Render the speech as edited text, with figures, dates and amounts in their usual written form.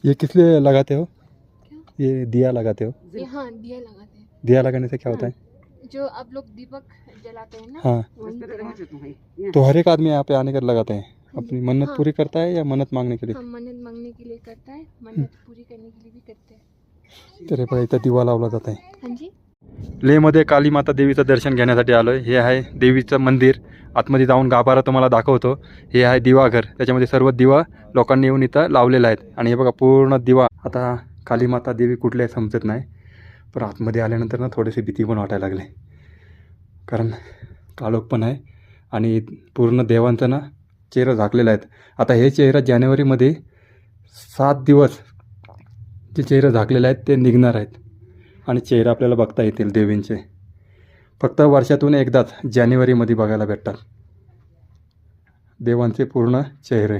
ये किस लिए लगाते हो? क्या? ये दिया लगाते हो? ये हाँ दिया लगाते हैं। दिया लगाने से क्या होता है? जो आप लोग दीपक जलाते हैं ना, हाँ, वही तरह। तो हर एक आदमी यहाँ पे आने कर लगाते हैं, अपनी मन्नत हाँ। पूरी करता है या मन्नत मांगने के लिए? हाँ मन्नत मांगने के लिए करता है, मन्नत पूरी करने के लिए भी करते हैं। तरी बघा इथं दिवा लावला जात आहे. हाँ जी। लेहमध्ये काली माता देवीचं दर्शन घेण्यासाठी आलो आहे. हे आहे देवीचं मंदिर. आतमध्ये जाऊन गाभारा तुम्हाला दाखवतो. हे आहे दिवाघर, त्याच्यामध्ये सर्व दिवा लोकांनी येऊन इथं लावलेला आहेत. आणि हे बघा पूर्ण दिवा. आता काली माता देवी कुठले आहे समजत नाही, पण आतमध्ये आल्यानंतर ना थोडीशी भीती पण वाटायला लागली, कारण काळोख पण आहे आणि पूर्ण देवांचा ना चेहरा झाकलेला आहेत. आता हे चेहरा जानेवारीमध्ये 7 दिवस जे चेहरा झाकलेले आहेत ते निघणार आहेत आणि चेहरा आपल्याला बघता येतील देवींचे. फक्त वर्षातून एकदाच जानेवारीमध्ये बघायला भेटतात देवांचे पूर्ण चेहरे.